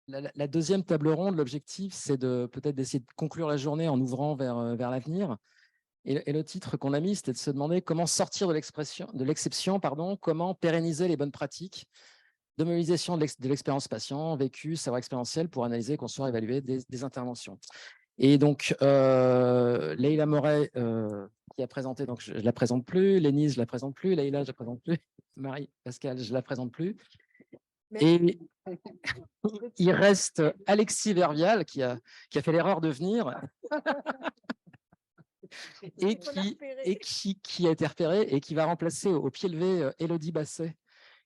la deuxième table ronde, l'objectif, c'est peut-être d'essayer de conclure la journée en ouvrant vers l'avenir. Et le titre qu'on a mis, c'était de se demander comment sortir de l'exception, comment pérenniser les bonnes pratiques de modélisation de l'expérience patient, vécue, savoir expérientiel pour analyser, construire, évaluer des interventions. Et donc, Leïla Moret, qui a présenté, donc je ne la présente plus, Lénise, je ne la présente plus, Leïla, je ne la présente plus, Marie-Pascale, je ne la présente plus. Et il reste Alexis Vervial, qui a fait l'erreur de venir et qui a été repéré et qui va remplacer au pied levé Élodie Basset,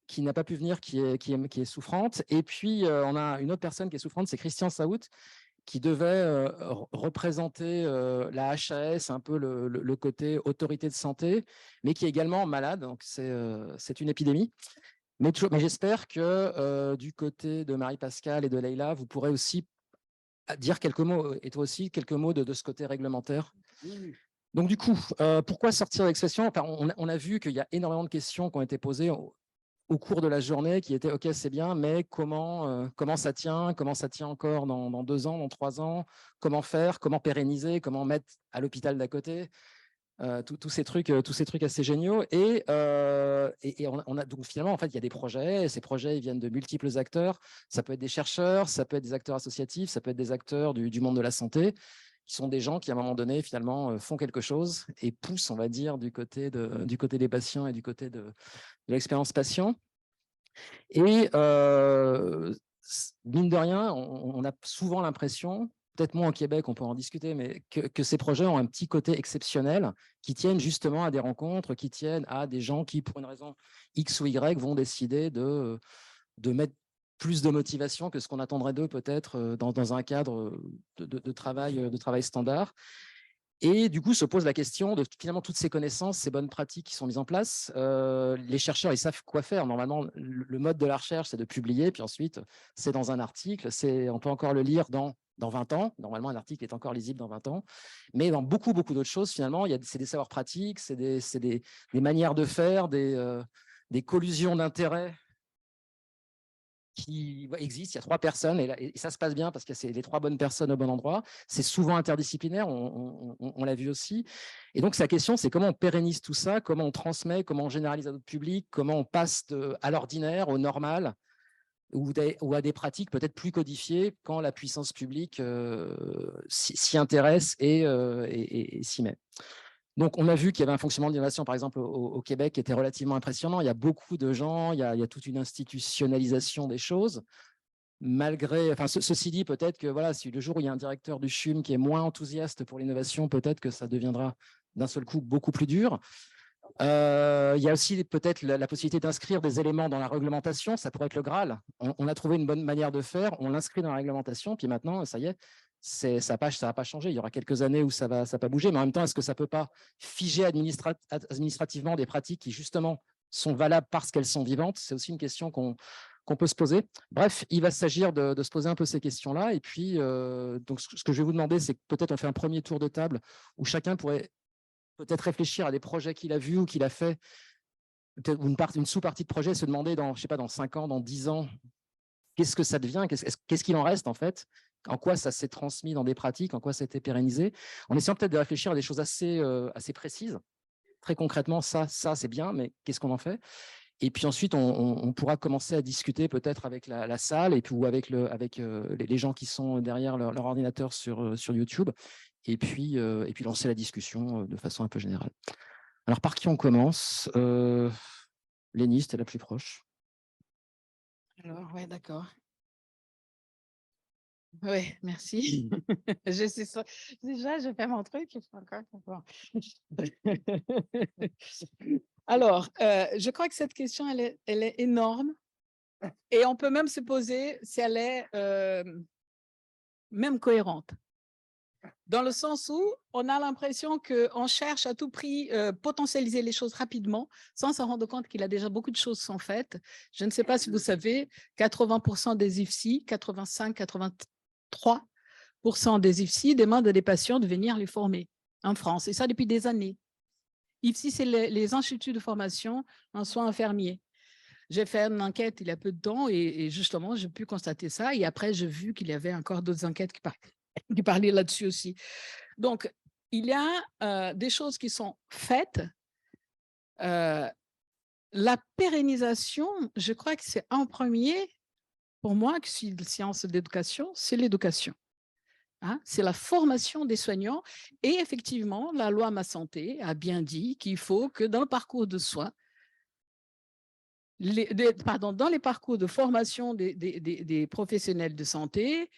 qui n'a pas pu venir, qui est souffrante. Et puis, on a une autre personne qui est souffrante, c'est Christian Saout, qui devait représenter la HAS, un peu le côté autorité de santé, mais qui est également malade. Donc, c'est une épidémie. Mais j'espère que du côté de Marie-Pascale et de Leïla, vous pourrez aussi dire quelques mots, et toi aussi, quelques mots de ce côté réglementaire. Oui. Donc, du coup, pourquoi sortir l'expression? On a vu qu'il y a énormément de questions qui ont été posées au cours de la journée qui étaient « Ok, c'est bien, mais comment ça tient? Comment ça tient encore dans 2 ans, dans 3 ans? Comment faire? Comment pérenniser? Comment mettre à l'hôpital d'à côté ?» tous ces trucs assez géniaux. Et on a donc finalement, en fait, il y a des projets. Et ces projets, ils viennent de multiples acteurs. Ça peut être des chercheurs, ça peut être des acteurs associatifs, ça peut être des acteurs du monde de la santé, qui sont des gens qui, à un moment donné, finalement, font quelque chose et poussent, on va dire, du côté des patients et du côté de l'expérience patient. Et mine de rien, on a souvent l'impression, peut-être moins au Québec, on peut en discuter, mais que ces projets ont un petit côté exceptionnel, qui tiennent justement à des rencontres, qui tiennent à des gens qui, pour une raison X ou Y, vont décider de mettre plus de motivation que ce qu'on attendrait d'eux peut-être dans un cadre de travail standard. Et du coup, se pose la question de finalement toutes ces connaissances, ces bonnes pratiques qui sont mises en place. Les chercheurs, ils savent quoi faire. Normalement, le mode de la recherche, c'est de publier, puis ensuite, c'est dans un article. On peut encore le lire dans 20 ans. Normalement, un article est encore lisible dans 20 ans. Mais dans beaucoup d'autres choses, finalement, c'est des savoirs pratiques, c'est des manières de faire, des collusions d'intérêts qui existe. Il y a 3 personnes et ça se passe bien parce que c'est les 3 bonnes personnes au bon endroit. C'est souvent interdisciplinaire, on l'a vu aussi. Et donc, la question, c'est comment on pérennise tout ça, comment on transmet, comment on généralise à d'autres publics, comment on passe à l'ordinaire, au normal, ou à des pratiques peut-être plus codifiées quand la puissance publique s'y intéresse et s'y met. Donc, on a vu qu'il y avait un fonctionnement d'innovation, par exemple, au Québec, qui était relativement impressionnant. Il y a beaucoup de gens, il y a toute une institutionnalisation des choses. Ceci dit, peut-être que voilà, si le jour où il y a un directeur du CHUM qui est moins enthousiaste pour l'innovation, peut-être que ça deviendra d'un seul coup beaucoup plus dur. Il y a aussi peut-être la possibilité d'inscrire des éléments dans la réglementation. Ça pourrait être le Graal. On a trouvé une bonne manière de faire, on l'inscrit dans la réglementation, puis maintenant, ça y est, ça va pas changer. Il y aura quelques années où ça va pas bouger, mais en même temps, est-ce que ça peut pas figer administrativement des pratiques qui, justement, sont valables parce qu'elles sont vivantes? C'est aussi une question qu'on peut se poser. Bref, il va s'agir de se poser un peu ces questions-là. Et puis, donc, ce que je vais vous demander, c'est que peut-être on fait un premier tour de table où chacun pourrait peut-être réfléchir à des projets qu'il a vus ou qu'il a fait, peut-être une sous-partie de projet, se demander je sais pas, dans 5 ans, dans 10 ans, qu'est-ce que ça devient, qu'est-ce qu'il en reste en fait, en quoi ça s'est transmis dans des pratiques, en quoi ça a été pérennisé, en essayant peut-être de réfléchir à des choses assez précises. Très concrètement, ça c'est bien, mais qu'est-ce qu'on en fait? Et puis ensuite, on pourra commencer à discuter peut-être avec la salle et puis, ou avec les gens qui sont derrière leur ordinateur sur YouTube, et puis lancer la discussion de façon un peu générale. Alors, par qui on commence? Lénise, tu es la plus proche. Alors, ouais, d'accord. Oui, merci. Je sais ça. Déjà, je fais mon truc. Alors, je crois que cette question, elle est énorme. Et on peut même se poser si elle est même cohérente. Dans le sens où on a l'impression qu'on cherche à tout prix potentialiser les choses rapidement sans se rendre compte qu'il y a déjà beaucoup de choses qui sont faites. Je ne sais pas si vous savez, 80% des IFSI, 83% des IFSI demandent à des patients de venir les former en France. Et ça depuis des années. IFSI, c'est les instituts de formation en soins infirmiers. J'ai fait une enquête il y a peu de temps et justement, j'ai pu constater ça. Et après, j'ai vu qu'il y avait encore d'autres enquêtes qui parlaient là-dessus aussi. Donc, il y a des choses qui sont faites. La pérennisation, je crois que c'est en premier, pour moi, que c'est une science d'éducation, c'est l'éducation. Hein, c'est la formation des soignants. Et effectivement, la loi Ma Santé a bien dit qu'il faut que dans le parcours de soins, dans les parcours de formation des professionnels de santé,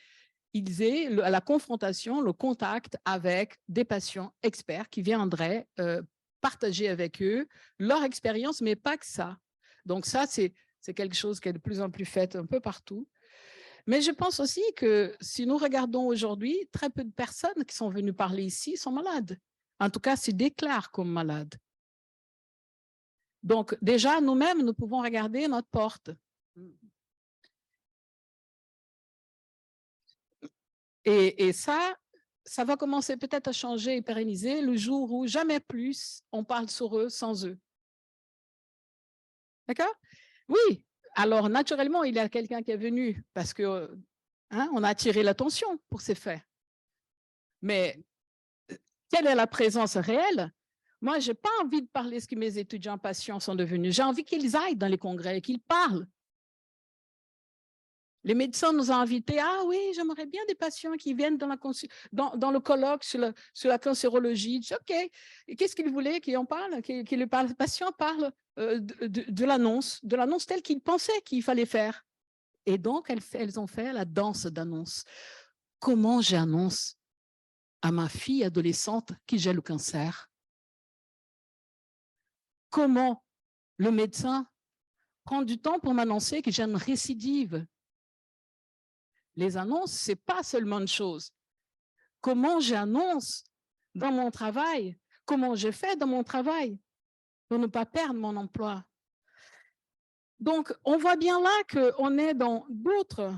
ils aient la confrontation, le contact avec des patients experts qui viendraient partager avec eux leur expérience, mais pas que ça. Donc ça, c'est quelque chose qui est de plus en plus fait un peu partout. Mais je pense aussi que si nous regardons aujourd'hui, très peu de personnes qui sont venues parler ici sont malades. En tout cas, se déclarent comme malades. Donc, déjà, nous-mêmes, nous pouvons regarder notre porte. Et ça va commencer peut-être à changer et pérenniser le jour où jamais plus on parle sur eux sans eux. D'accord? Oui. Alors, naturellement, il y a quelqu'un qui est venu parce que on a attiré l'attention pour ces faits. Mais quelle est la présence réelle? Moi, je n'ai pas envie de parler ce que mes étudiants patients sont devenus. J'ai envie qu'ils aillent dans les congrès, qu'ils parlent. Les médecins nous ont invités. Ah oui, j'aimerais bien des patients qui viennent dans le colloque sur la cancérologie. Je dis, OK. Qu'est-ce qu'ils voulaient qu'ils en parlent, que le patient parle de l'annonce telle qu'ils pensaient qu'il fallait faire. Et donc, elles ont fait la danse d'annonce. Comment j'annonce à ma fille adolescente que j'ai le cancer? Comment le médecin prend du temps pour m'annoncer que j'ai une récidive? Les annonces, ce n'est pas seulement une chose. Comment j'annonce dans mon travail? Comment je fais dans mon travail pour ne pas perdre mon emploi? Donc, on voit bien là qu'on est dans d'autres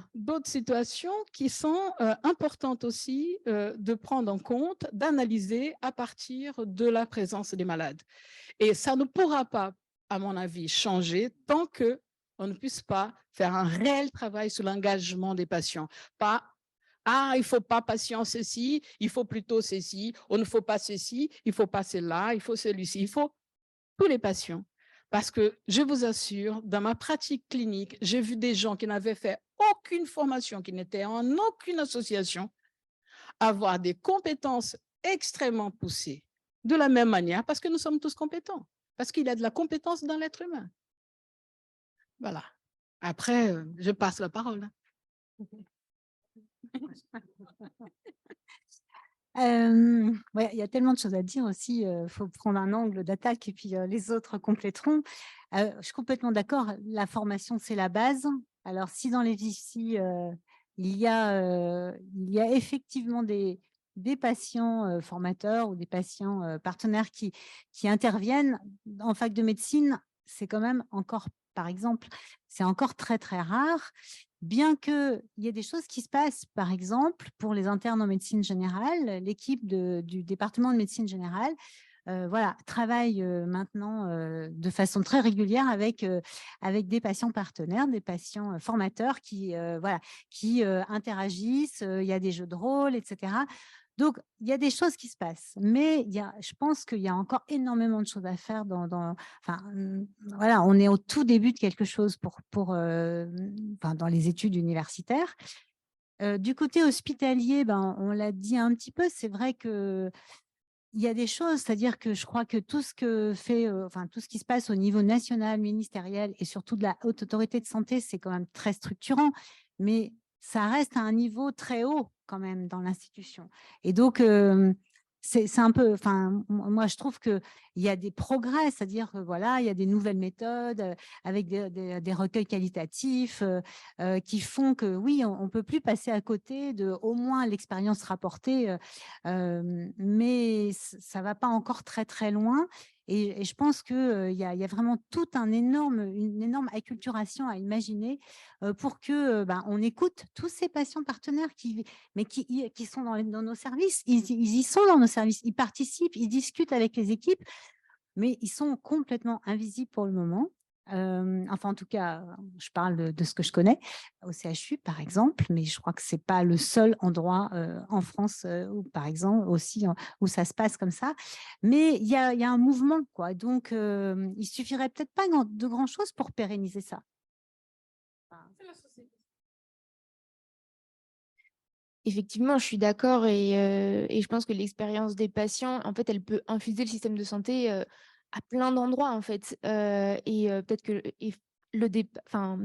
situations qui sont importantes aussi de prendre en compte, d'analyser à partir de la présence des malades. Et ça ne pourra pas, à mon avis, changer tant qu'on ne puisse pas faire un réel travail sur l'engagement des patients. Pas « Ah, il ne faut pas patient ceci, il faut plutôt ceci, on ne faut pas ceci, il ne faut pas cela, il faut celui-ci ». Il faut tous les patients. Parce que je vous assure, dans ma pratique clinique, j'ai vu des gens qui n'avaient fait aucune formation, qui n'étaient en aucune association, avoir des compétences extrêmement poussées. De la même manière, parce que nous sommes tous compétents. Parce qu'il y a de la compétence dans l'être humain. Voilà. Après, je passe la parole. Ouais, il y a tellement de choses à dire aussi, faut prendre un angle d'attaque et puis, les autres compléteront. Je suis complètement d'accord, la formation, c'est la base. Alors si dans les VICI, il y a effectivement des patients, formateurs ou des patients, partenaires qui interviennent en fac de médecine, c'est quand même encore, par exemple, c'est encore très, très rare. Bien qu'il y ait des choses qui se passent, par exemple, pour les internes en médecine générale, l'équipe du département de médecine générale voilà, travaille maintenant de façon très régulière avec des patients partenaires, des patients formateurs qui, voilà, qui interagissent, il y a des jeux de rôle, etc. Donc, il y a des choses qui se passent, mais je pense qu'il y a encore énormément de choses à faire enfin, voilà, on est au tout début de quelque chose enfin, dans les études universitaires. Du côté hospitalier, on l'a dit un petit peu, c'est vrai que il y a des choses, c'est-à-dire que je crois que tout ce enfin, tout ce qui se passe au niveau national, ministériel et surtout de la Haute Autorité de Santé, c'est quand même très structurant, mais ça reste à un niveau très haut quand même dans l'institution. Et donc, c'est un peu, enfin, moi je trouve qu'il y a des progrès, c'est-à-dire que voilà, il y a des nouvelles méthodes avec des recueils qualitatifs qui font que oui, on ne peut plus passer à côté de au moins l'expérience rapportée, mais ça ne va pas encore très très loin. Et je pense qu'il y a vraiment une énorme acculturation à imaginer pour que on écoute tous ces patients partenaires qui sont dans nos services. Ils y sont dans nos services, ils participent, ils discutent avec les équipes, mais ils sont complètement invisibles pour le moment. Enfin, en tout cas, je parle de ce que je connais au CHU, par exemple, mais je crois que c'est pas le seul endroit en France où, par exemple, aussi où ça se passe comme ça. Mais il y a un mouvement, quoi. Donc, il suffirait peut-être pas de grand-chose pour pérenniser ça. Effectivement, je suis d'accord et je pense que l'expérience des patients, en fait, elle peut infuser le système de santé à plein d'endroits, en fait. Peut-être que enfin,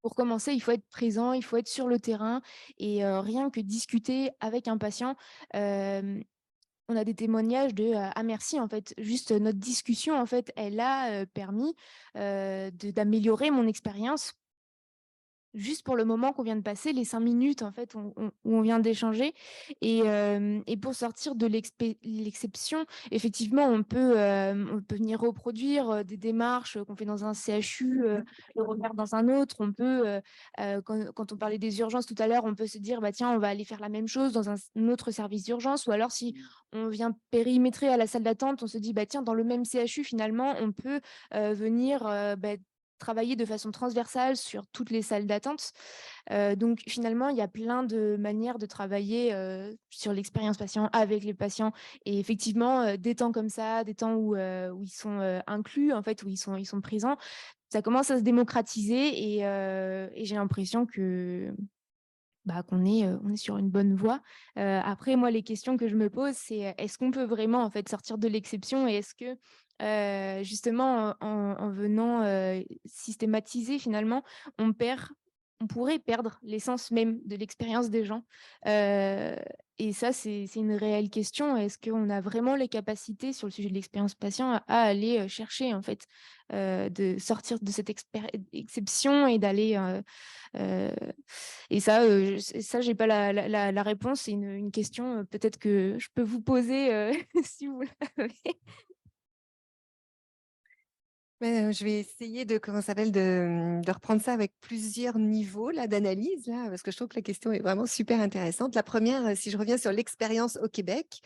pour commencer, il faut être présent, il faut être sur le terrain et rien que discuter avec un patient. On a des témoignages de ah merci en fait, juste notre discussion en fait, elle a permis d'améliorer mon expérience juste pour le moment qu'on vient de passer, les 5 minutes en fait où on vient d'échanger et pour sortir de l'exception, effectivement, on peut venir reproduire, des démarches, qu'on fait dans un CHU, le refaire dans un autre. On peut, quand on parlait des urgences tout à l'heure, on peut se dire: «Bah, tiens, on va aller faire la même chose dans un autre service d'urgence» ou alors si on vient périmétrer à la salle d'attente, on se dit: «Bah, tiens, dans le même CHU, finalement, on peut, venir, travailler de façon transversale sur toutes les salles d'attente. Donc finalement, il y a plein de manières de travailler, sur l'expérience patient, avec les patients et effectivement, des temps comme ça, des temps où ils sont, inclus, en fait, où ils sont présents, ça commence à se démocratiser et j'ai l'impression que, bah, on est sur une bonne voie. Après moi, les questions que je me pose, c'est, est-ce qu'on peut vraiment, en fait, sortir de l'exception et est-ce que, justement, en venant, systématiser finalement, on pourrait perdre l'essence même de l'expérience des gens? Heu et ça, c'est une réelle question. Est-ce qu'on a vraiment les capacités sur le sujet de l'expérience patient à aller, chercher, en fait, de sortir de cette exception et d'aller, Heu et ça, j'ai pas la réponse. C'est une question, peut-être que je peux vous poser, si vous l'avez. Je vais essayer de comment ça s'appelle? De reprendre ça avec plusieurs niveaux là d'analyse là, parce que je trouve que la question est vraiment super intéressante. La première, si je reviens sur l'expérience au Québec,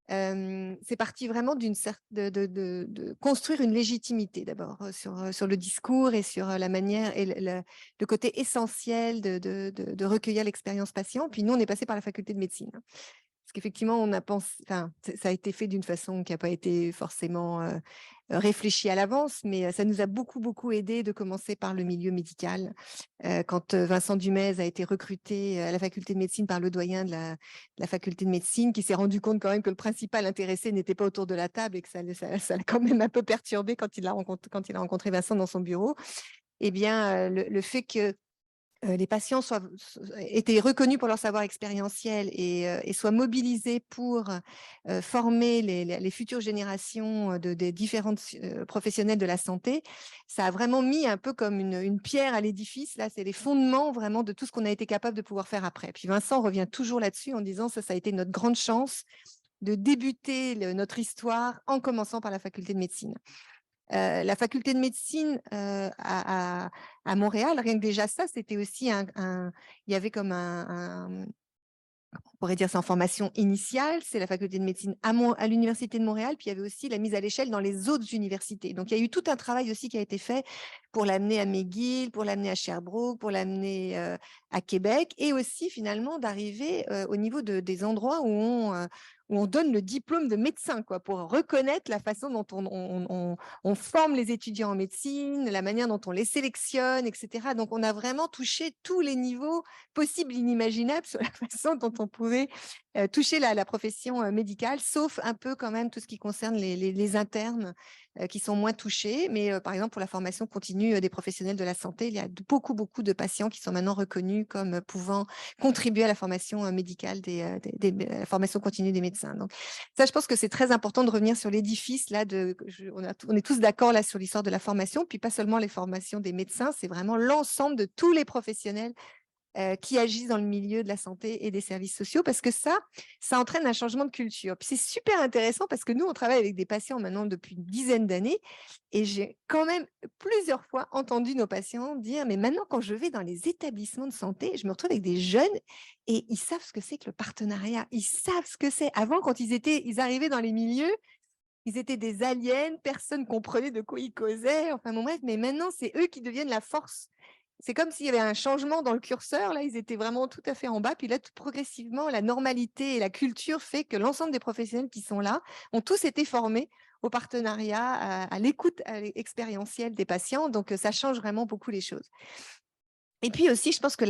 c'est parti vraiment d'une de construire une légitimité d'abord, sur le discours et sur, la manière et le côté essentiel de recueillir l'expérience patient. Puis nous, on est passé par la faculté de médecine. Parce qu'effectivement, on a pensé, enfin, ça a été fait d'une façon qui n'a pas été forcément réfléchie à l'avance, mais ça nous a beaucoup, beaucoup aidé de commencer par le milieu médical. Quand Vincent Dumez a été recruté à la faculté de médecine par le doyen de la faculté de médecine, qui s'est rendu compte quand même que le principal intéressé n'était pas autour de la table et que ça l'a quand même un peu perturbé quand il a rencontré Vincent dans son bureau. Eh bien, le fait que les patients étaient reconnus pour leur savoir expérientiel et soient mobilisés pour former les futures générations des différentes professionnels de la santé, ça a vraiment mis un peu comme une pierre à l'édifice. Là, c'est les fondements vraiment de tout ce qu'on a été capable de pouvoir faire après. Puis Vincent revient toujours là-dessus en disant ça a été notre grande chance de débuter notre histoire en commençant par la faculté de médecine. La faculté de médecine à Montréal, rien que déjà ça, c'était aussi il y avait comme on pourrait dire c'est en formation initiale, c'est la faculté de médecine à l'université de Montréal, puis il y avait aussi la mise à l'échelle dans les autres universités. Donc il y a eu tout un travail aussi qui a été fait pour l'amener à McGill, pour l'amener à Sherbrooke, pour l'amener à Québec, et aussi finalement d'arriver au niveau des endroits où on donne le diplôme de médecin, quoi, pour reconnaître la façon dont on forme les étudiants en médecine, la manière dont on les sélectionne, etc. Donc on a vraiment touché tous les niveaux possibles, inimaginables sur la façon dont on pouvait toucher la profession médicale, sauf un peu quand même tout ce qui concerne les internes qui sont moins touchés. Mais par exemple, pour la formation continue des professionnels de la santé, il y a beaucoup, beaucoup de patients qui sont maintenant reconnus comme pouvant contribuer à la formation médicale, la formation continue des médecins. Donc ça, je pense que c'est très important de revenir sur l'édifice. Là, on est tous d'accord là sur l'histoire de la formation, puis pas seulement les formations des médecins, c'est vraiment l'ensemble de tous les professionnels qui agissent dans le milieu de la santé et des services sociaux, parce que ça entraîne un changement de culture. Puis c'est super intéressant parce que nous, on travaille avec des patients maintenant depuis une dizaine d'années et j'ai quand même plusieurs fois entendu nos patients dire, mais maintenant, quand je vais dans les établissements de santé, je me retrouve avec des jeunes et ils savent ce que c'est que le partenariat. Ils savent ce que c'est. Avant, quand ils arrivaient dans les milieux, Ils étaient des aliens, personne ne comprenait de quoi ils causaient. Enfin bon, bref, mais maintenant, c'est eux qui deviennent la force. C'est comme s'il y avait un changement dans le curseur. Là, ils étaient vraiment tout à fait en bas. Puis là, progressivement, la normalité et la culture fait que l'ensemble des professionnels qui sont là ont tous été formés au partenariat, à l'écoute expérientielle des patients. Donc, ça change vraiment beaucoup les choses. Et puis aussi, je pense que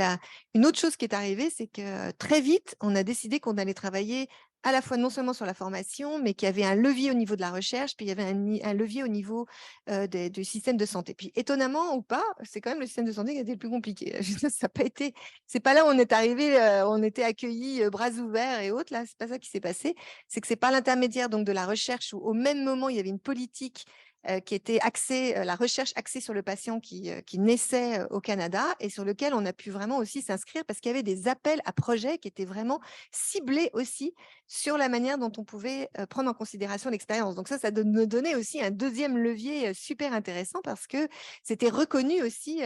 une autre chose qui est arrivée, c'est que très vite, on a décidé qu'on allait travailler à la fois non seulement sur la formation, mais qu'il y avait un levier au niveau de la recherche, puis il y avait un levier au niveau du système de santé. Puis étonnamment ou pas, c'est quand même le système de santé qui a été le plus compliqué. Je veux dire, ça n'a pas été, c'est pas là où on est arrivé, on était accueillis bras ouverts et autres. Là, c'est pas ça qui s'est passé. C'est que c'est par l'intermédiaire donc de la recherche où au même moment il y avait une politique qui était la recherche axée sur le patient qui naissait au Canada et sur lequel on a pu vraiment aussi s'inscrire parce qu'il y avait des appels à projets qui étaient vraiment ciblés aussi sur la manière dont on pouvait prendre en considération l'expérience. Donc ça nous donnait aussi un deuxième levier super intéressant parce que c'était reconnu aussi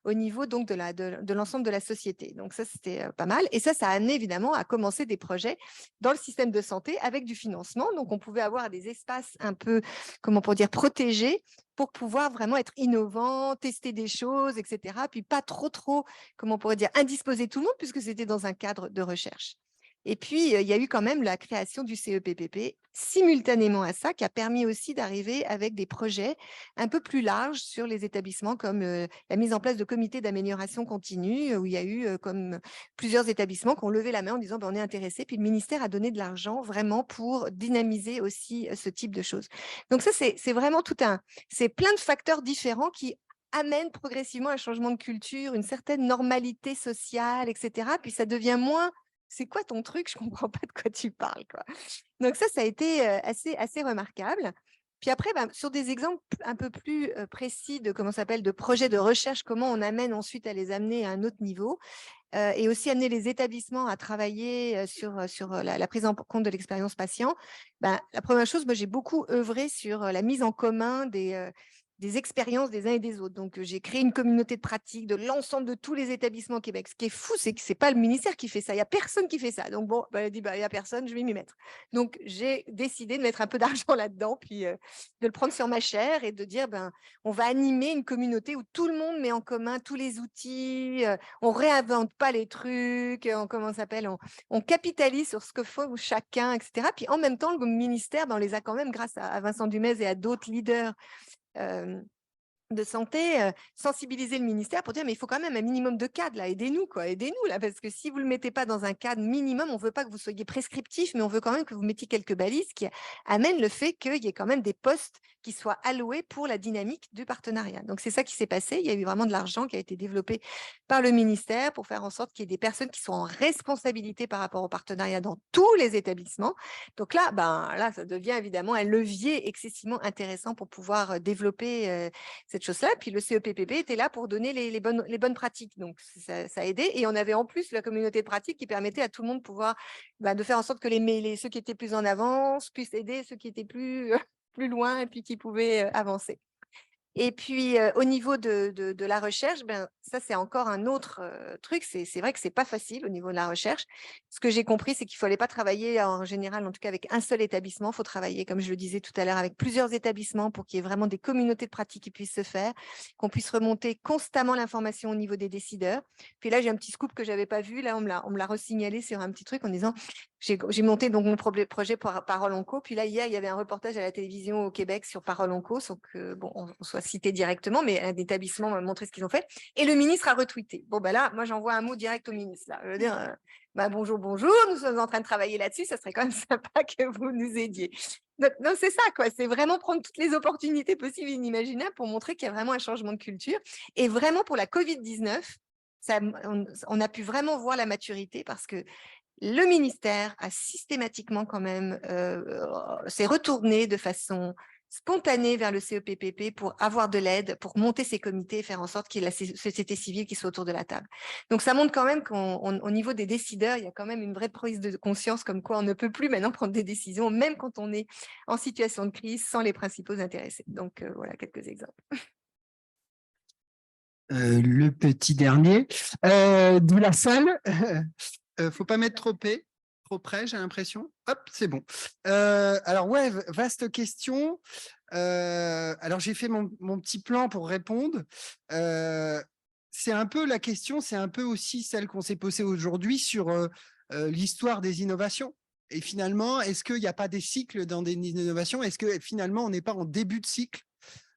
au niveau donc de l'ensemble de la société. Donc ça, c'était pas mal. Et ça a amené évidemment à commencer des projets dans le système de santé avec du financement. Donc on pouvait avoir des espaces un peu, comment pour dire, protégés pour pouvoir vraiment être innovant, tester des choses, etc. Puis pas trop, comment on pourrait dire, indisposer tout le monde puisque c'était dans un cadre de recherche. Et puis, il y a eu quand même la création du CEPPP simultanément à ça, qui a permis aussi d'arriver avec des projets un peu plus larges sur les établissements, comme la mise en place de comités d'amélioration continue, où il y a eu comme plusieurs établissements qui ont levé la main en disant on est intéressé. Puis le ministère a donné de l'argent vraiment pour dynamiser aussi ce type de choses. Donc ça, c'est vraiment c'est plein de facteurs différents qui amènent progressivement un changement de culture, une certaine normalité sociale, etc. Puis ça devient moins c'est quoi ton truc? Je ne comprends pas de quoi tu parles, quoi. Donc ça a été assez remarquable. Puis après, sur des exemples un peu plus précis de de projets de recherche, comment on amène ensuite à les amener à un autre niveau et aussi amener les établissements à travailler sur la prise en compte de l'expérience patient. La première chose, moi, j'ai beaucoup œuvré sur la mise en commun des expériences des uns et des autres. Donc, j'ai créé une communauté de pratique de l'ensemble de tous les établissements au Québec. Ce qui est fou, c'est que ce n'est pas le ministère qui fait ça. Il n'y a personne qui fait ça. Donc, bon, elle a dit, il n'y a personne, je vais m'y mettre. Donc, j'ai décidé de mettre un peu d'argent là-dedans, puis de le prendre sur ma chaire et de dire, on va animer une communauté où tout le monde met en commun tous les outils, on réinvente pas les trucs, on capitalise sur ce que fait chacun, etc. Puis en même temps, le ministère les a quand même, grâce à Vincent Dumez et à d'autres leaders de santé, sensibiliser le ministère pour dire mais il faut quand même un minimum de cadre là, aidez-nous là, parce que si vous le mettez pas dans un cadre minimum, on veut pas que vous soyez prescriptif, mais on veut quand même que vous mettiez quelques balises qui amènent le fait qu'il y ait quand même des postes qui soient alloués pour la dynamique du partenariat. Donc c'est ça qui s'est passé, il y a eu vraiment de l'argent qui a été développé par le ministère pour faire en sorte qu'il y ait des personnes qui sont en responsabilité par rapport au partenariat dans tous les établissements. Donc là, là ça devient évidemment un levier excessivement intéressant pour pouvoir développer cette chose-là. Puis le CEPPP était là pour donner les bonnes pratiques. Donc, ça a aidé. Et on avait en plus la communauté de pratique qui permettait à tout le monde de pouvoir de faire en sorte que ceux qui étaient plus en avance puissent aider ceux qui étaient plus loin et puis qui pouvaient avancer. Et puis, au niveau de la recherche, ça, c'est encore un autre truc. C'est vrai que ce n'est pas facile au niveau de la recherche. Ce que j'ai compris, c'est qu'il ne fallait pas travailler en général, en tout cas avec un seul établissement. Il faut travailler, comme je le disais tout à l'heure, avec plusieurs établissements pour qu'il y ait vraiment des communautés de pratique qui puissent se faire, qu'on puisse remonter constamment l'information au niveau des décideurs. Puis là, j'ai un petit scoop que je n'avais pas vu. Là, on me l'a re-signalé sur un petit truc en disant j'ai monté donc mon projet Parole Onco. Puis là, hier, il y avait un reportage à la télévision au Québec sur Parole Onco, sans que on soit cité directement, mais un établissement m'a montré ce qu'ils ont fait. Et le ministre a retweeté. Bon, là, moi, j'envoie un mot direct au ministre. Là. Je veux dire, bonjour, nous sommes en train de travailler là-dessus. Ça serait quand même sympa que vous nous aidiez. Donc, non, c'est ça, quoi. C'est vraiment prendre toutes les opportunités possibles et inimaginables pour montrer qu'il y a vraiment un changement de culture. Et vraiment, pour la COVID-19, on a pu vraiment voir la maturité parce que le ministère a systématiquement quand même s'est retourné de façon spontanée vers le CEPPP pour avoir de l'aide, pour monter ses comités et faire en sorte qu'il y ait la société civile qui soit autour de la table. Donc, ça montre quand même qu'au niveau des décideurs, il y a quand même une vraie prise de conscience comme quoi on ne peut plus maintenant prendre des décisions, même quand on est en situation de crise, sans les principaux intéressés. Donc, voilà quelques exemples. Le petit dernier de la salle. Faut pas mettre trop trop près, j'ai l'impression. Hop, c'est bon. Alors, ouais, vaste question. Alors, j'ai fait mon petit plan pour répondre. C'est un peu la question, c'est un peu aussi celle qu'on s'est posée aujourd'hui sur l'histoire des innovations. Et finalement, est-ce qu'il n'y a pas des cycles dans des innovations? Est-ce que finalement, on n'est pas en début de cycle?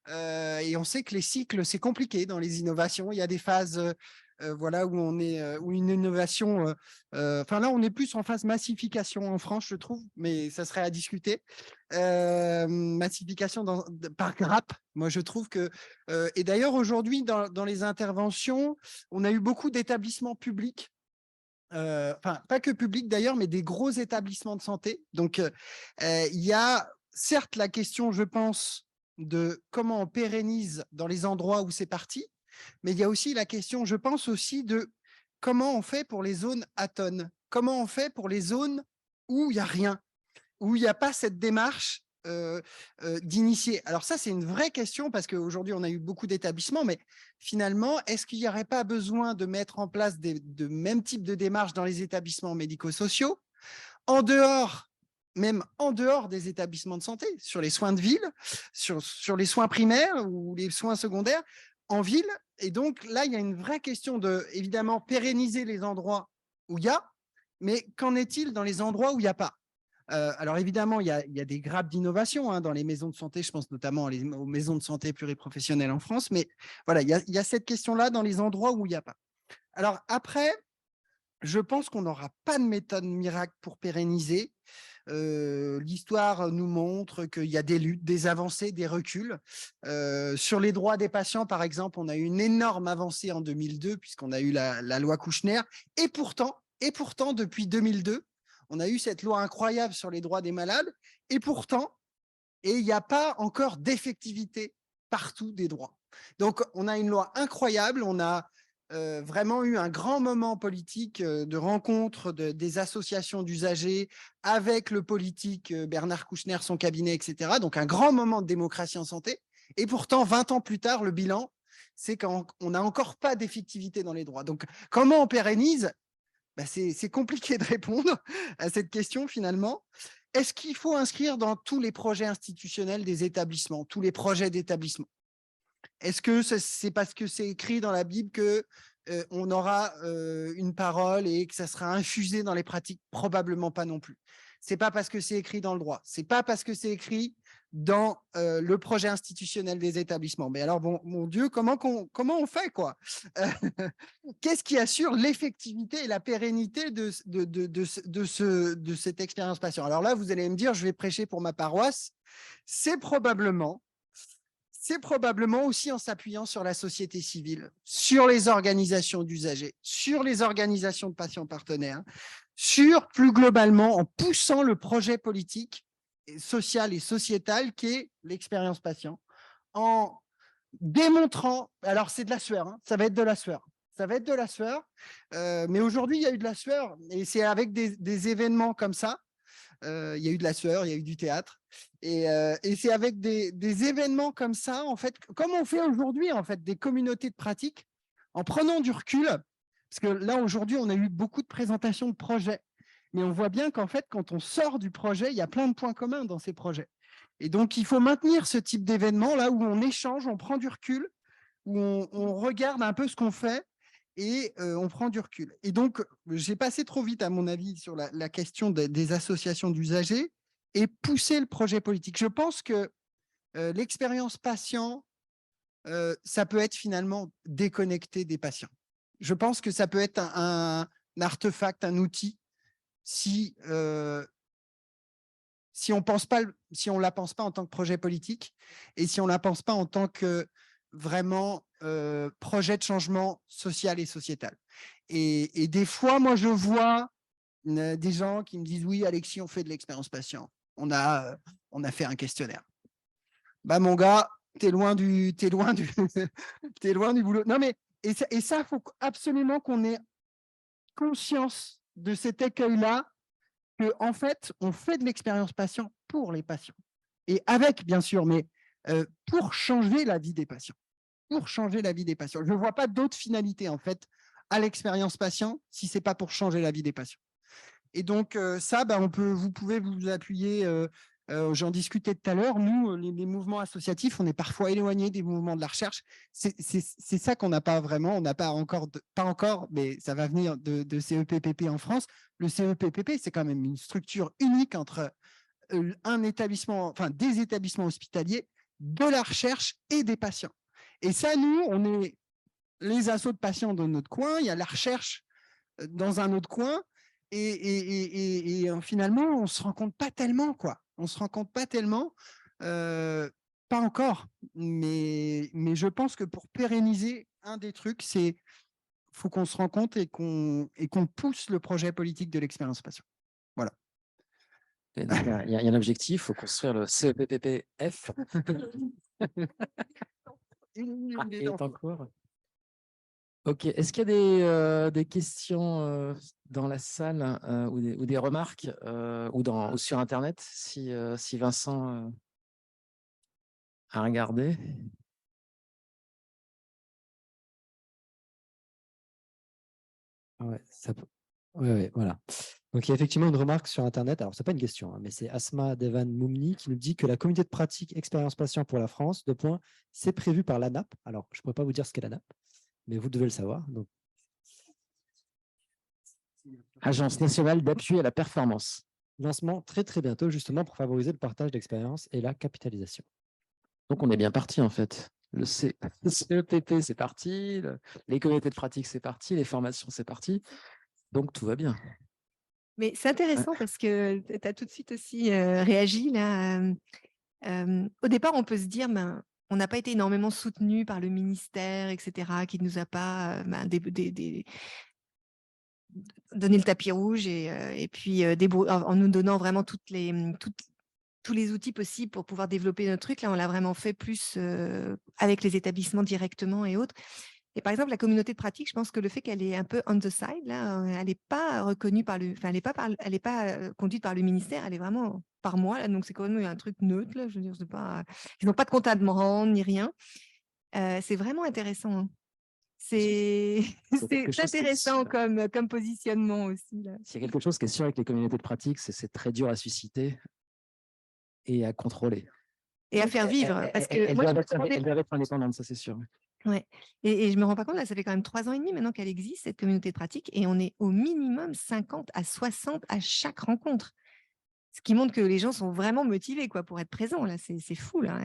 Et on sait que les cycles, c'est compliqué dans les innovations. Il y a des phases voilà, où on est, où une innovation, enfin là, on est plus en phase massification en France, je trouve, mais ça serait à discuter. Massification par grappe, moi je trouve que, et d'ailleurs aujourd'hui, dans les interventions, on a eu beaucoup d'établissements publics. Enfin, pas que publics d'ailleurs, mais des gros établissements de santé. Donc, il y a certes la question, je pense, de comment on pérennise dans les endroits où c'est parti, mais il y a aussi la question, je pense aussi, de comment on fait pour les zones atones, comment on fait pour les zones où il n'y a rien, où il n'y a pas cette démarche d'initier. Alors ça, c'est une vraie question parce qu'aujourd'hui, on a eu beaucoup d'établissements, mais finalement, est-ce qu'il n'y aurait pas besoin de mettre en place de mêmes types de démarches dans les établissements médico-sociaux, en dehors, même en dehors des établissements de santé, sur les soins de ville, sur les soins primaires ou les soins secondaires, en ville? Et donc là, il y a une vraie question de, évidemment, pérenniser les endroits où il y a, mais qu'en est-il dans les endroits où il n'y a pas? Alors évidemment, il y a des grappes d'innovation hein, dans les maisons de santé, je pense notamment aux maisons de santé pluriprofessionnelles en France, mais voilà, il y a cette question-là dans les endroits où il n'y a pas. Alors après, je pense qu'on n'aura pas de méthode miracle pour pérenniser. L'histoire nous montre qu'il y a des luttes, des avancées, des reculs. Sur les droits des patients, par exemple, on a eu une énorme avancée en 2002, puisqu'on a eu la loi Kouchner. Et pourtant, depuis 2002, on a eu cette loi incroyable sur les droits des malades. Et pourtant, il n'y a pas encore d'effectivité partout des droits. Donc, on a une loi incroyable, on a vraiment eu un grand moment politique de rencontre des associations d'usagers avec le politique Bernard Kouchner, son cabinet, etc. Donc, un grand moment de démocratie en santé. Et pourtant, 20 ans plus tard, le bilan, c'est qu'on n'a encore pas d'effectivité dans les droits. Donc, comment on pérennise? C'est compliqué de répondre à cette question finalement. Est-ce qu'il faut inscrire dans tous les projets institutionnels des établissements, tous les projets d'établissement? Est-ce que c'est parce que c'est écrit dans la Bible qu'on aura une parole et que ça sera infusé dans les pratiques? Probablement pas non plus. C'est pas parce que c'est écrit dans le droit. C'est pas parce que c'est écrit dans le projet institutionnel des établissements. Mais alors, bon, mon Dieu, comment on fait, quoi? Qu'est-ce qui assure l'effectivité et la pérennité de cette expérience patient? Alors là, vous allez me dire, je vais prêcher pour ma paroisse. C'est probablement aussi en s'appuyant sur la société civile, sur les organisations d'usagers, sur les organisations de patients partenaires, sur plus globalement en poussant le projet politique, social et sociétal qui est l'expérience patient, en démontrant, alors c'est de la sueur, hein, ça va être de la sueur. Ça va être de la sueur, mais aujourd'hui, il y a eu de la sueur et c'est avec des événements comme ça. Il y a eu de la sueur, il y a eu du théâtre. Et c'est avec des événements comme ça, en fait, comme on fait aujourd'hui, en fait, des communautés de pratique, en prenant du recul, parce que là, aujourd'hui, on a eu beaucoup de présentations de projets, mais on voit bien qu'en fait, quand on sort du projet, il y a plein de points communs dans ces projets. Et donc, il faut maintenir ce type d'événement là où on échange, on prend du recul, où on regarde un peu ce qu'on fait et on prend du recul. Et donc, j'ai passé trop vite, à mon avis, sur la question des associations d'usagers et pousser le projet politique. Je pense que l'expérience patient, ça peut être finalement déconnecté des patients. Je pense que ça peut être un artefact, un outil, si on ne la pense pas en tant que projet politique et si on ne la pense pas en tant que vraiment projet de changement social et sociétal. Et des fois, moi, je vois des gens qui me disent « Oui, Alexis, on fait de l'expérience patient. On a fait un questionnaire. » Bah, mon gars, t'es loin du boulot. Non, mais et ça, il faut absolument qu'on ait conscience de cet écueil-là, qu'en fait, on fait de l'expérience patient pour les patients. Et avec, bien sûr, mais pour changer la vie des patients. Pour changer la vie des patients. Je ne vois pas d'autre finalité, en fait, à l'expérience patient, si ce n'est pas pour changer la vie des patients. Et donc, ça, vous pouvez vous appuyer. J'en discutais tout à l'heure. Nous, les mouvements associatifs, on est parfois éloignés des mouvements de la recherche. C'est ça qu'on n'a pas vraiment. On n'a pas encore, mais ça va venir de CEPPP en France. Le CEPPP, c'est quand même une structure unique entre un établissement, enfin des établissements hospitaliers, de la recherche et des patients. Et ça, nous, on est les assos de patients dans notre coin. Il y a la recherche dans un autre coin. Et finalement, on ne se rend compte pas tellement, quoi. On ne se rend compte pas tellement, pas encore, mais je pense que pour pérenniser, un des trucs, c'est faut qu'on se rende compte et qu'on pousse le projet politique de l'expérience patient. Voilà. Et donc, il y a un objectif, il faut construire le CEPPF. Il est en cours. Ok, est-ce qu'il y a des questions dans la salle ou des remarques ou sur Internet si Vincent a regardé? Ouais, ouais, voilà. Donc, il y a effectivement une remarque sur Internet. Alors, ce n'est pas une question, hein, mais c'est Asma Devan Moumni qui nous dit que la communauté de pratique expérience patient pour la France, c'est prévu par l'ANAP. Alors, je ne pourrais pas vous dire ce qu'est l'ANAP, mais vous devez le savoir. Donc, Agence nationale d'appui à la performance. lancement très, très bientôt, justement, pour favoriser le partage d'expérience et la capitalisation. Donc, on est bien parti, en fait. Le CEPP, c'est parti. Les communautés de pratique, c'est parti. Les formations, c'est parti. Donc, tout va bien. Mais c'est intéressant parce que tu as tout de suite aussi réagi là. Au départ, on peut se dire, on n'a pas été énormément soutenu par le ministère, etc., qui ne nous a pas donné le tapis rouge et puis en nous donnant vraiment tous les outils possibles pour pouvoir développer notre truc. Là, on l'a vraiment fait plus avec les établissements directement et autres. Et par exemple, la communauté de pratique, je pense que le fait qu'elle est un peu on the side, là, elle n'est pas reconnue elle n'est pas conduite par le ministère, elle est vraiment par moi. Là, donc, c'est quand même un truc neutre. Là, je veux dire, ils n'ont pas de compte à me rendre ni rien. C'est vraiment intéressant. Hein. C'est intéressant comme positionnement aussi. S'il y a quelque chose qui est sûr avec les communautés de pratique, c'est très dur à susciter et à contrôler. Et à faire vivre. Parce que elles doivent être indépendantes, ça c'est sûr. Ouais. Et je me rends pas compte, là, ça fait quand même 3 ans et demi maintenant qu'elle existe, cette communauté de pratique, et on est au minimum 50 à 60 à chaque rencontre. Ce qui montre que les gens sont vraiment motivés quoi, pour être présents. Là, c'est fou. Là.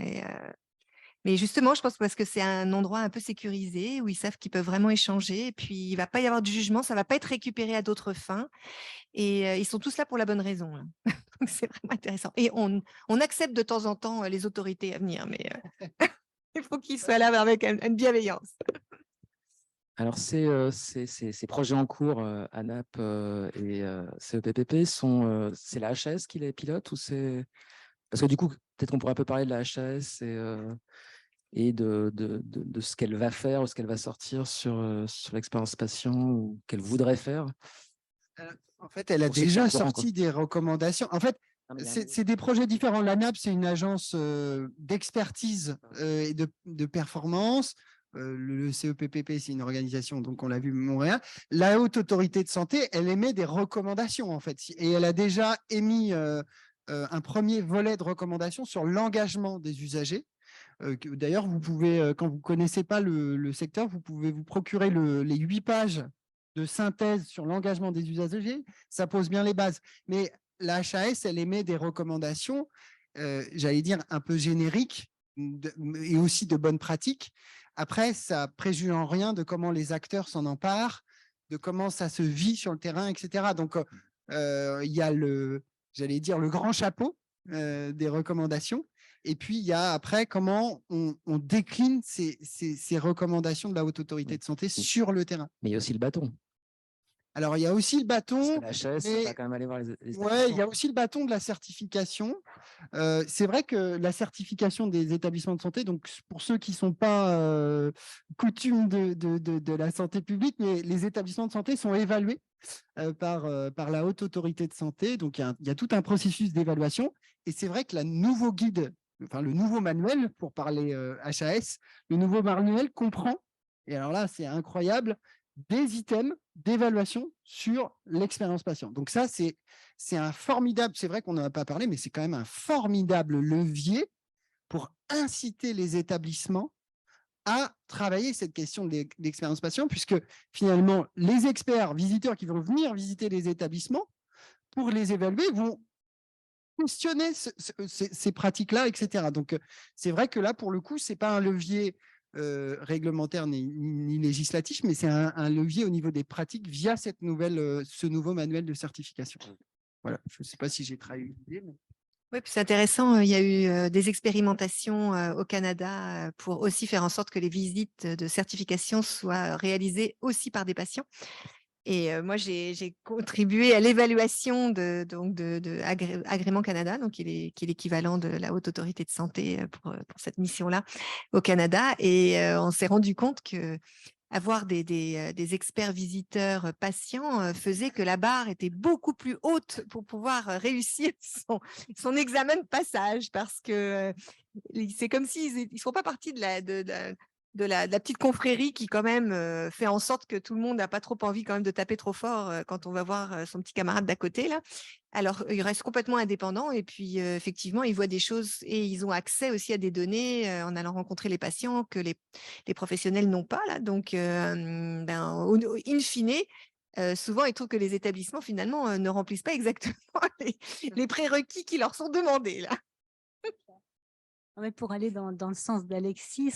Mais justement, je pense parce que c'est un endroit un peu sécurisé où ils savent qu'ils peuvent vraiment échanger. Et puis, il ne va pas y avoir de jugement, ça ne va pas être récupéré à d'autres fins. Et ils sont tous là pour la bonne raison. Là. Donc, c'est vraiment intéressant. Et on accepte de temps en temps les autorités à venir, mais il faut qu'ils soient là avec une bienveillance. Alors, ces projets en cours, ANAP et CEPPP, c'est la HAS qui les pilote ou c'est… Parce que du coup, peut-être qu'on pourrait un peu parler de la HAS et de ce qu'elle va faire ou ce qu'elle va sortir sur l'expérience patient ou qu'elle voudrait faire. En fait, elle a déjà sorti des recommandations. En fait, c'est des projets différents. L'ANAP, c'est une agence d'expertise et de performance. Le CEPPP, c'est une organisation, donc on l'a vu, Montréal. La Haute Autorité de Santé, elle émet des recommandations, en fait. Et elle a déjà émis un premier volet de recommandations sur l'engagement des usagers. D'ailleurs, vous pouvez, quand vous ne connaissez pas le secteur, vous pouvez vous procurer les 8 pages de synthèse sur l'engagement des usagers. Ça pose bien les bases. Mais la HAS, elle émet des recommandations, j'allais dire, un peu génériques et aussi de bonnes pratiques. Après, ça préjuge en rien de comment les acteurs s'en emparent, de comment ça se vit sur le terrain, etc. Donc, il y a j'allais dire, le grand chapeau des recommandations. Et puis, il y a après comment on décline ces recommandations de la Haute Autorité de Santé sur le terrain. Mais il y a aussi le bâton. Alors, il y a aussi le bâton. Parce que la HAS va quand même aller voir les ouais, il y a aussi le bâton de la certification. C'est vrai que la certification des établissements de santé, donc pour ceux qui ne sont pas coutumes de la santé publique, mais les établissements de santé sont évalués par la Haute Autorité de Santé. Donc, il y a tout un processus d'évaluation. Et c'est vrai que le nouveau manuel, pour parler HAS, le nouveau manuel comprend, et alors là, c'est incroyable, des items d'évaluation sur l'expérience patient. Donc ça, c'est un formidable, c'est vrai qu'on n'en a pas parlé, mais c'est quand même un formidable levier pour inciter les établissements à travailler cette question de l'expérience patient, puisque finalement, les experts visiteurs qui vont venir visiter les établissements, pour les évaluer, vont questionner ces pratiques-là, etc. Donc, c'est vrai que là, pour le coup, ce n'est pas un levier réglementaire ni législatif, mais c'est un levier au niveau des pratiques via ce nouveau manuel de certification. Voilà, je ne sais pas si j'ai trahi l'idée. Mais... Oui, puis c'est intéressant, il y a eu des expérimentations au Canada pour aussi faire en sorte que les visites de certification soient réalisées aussi par des patients. Et moi, j'ai contribué à l'évaluation de Agrément Canada, donc qui est l'équivalent de la Haute Autorité de Santé pour cette mission-là au Canada. Et on s'est rendu compte que avoir des experts visiteurs patients faisait que la barre était beaucoup plus haute pour pouvoir réussir son examen de passage, parce que c'est comme s'ils ne font pas partie de la petite confrérie qui quand même fait en sorte que tout le monde n'a pas trop envie quand même de taper trop fort quand on va voir son petit camarade d'à côté là. Alors, ils restent complètement indépendants et puis effectivement, ils voient des choses et ils ont accès aussi à des données en allant rencontrer les patients que les professionnels n'ont pas là. Donc, in fine, souvent, ils trouvent que les établissements finalement ne remplissent pas exactement les prérequis qui leur sont demandés là. Mais pour aller dans le sens d'Alexis,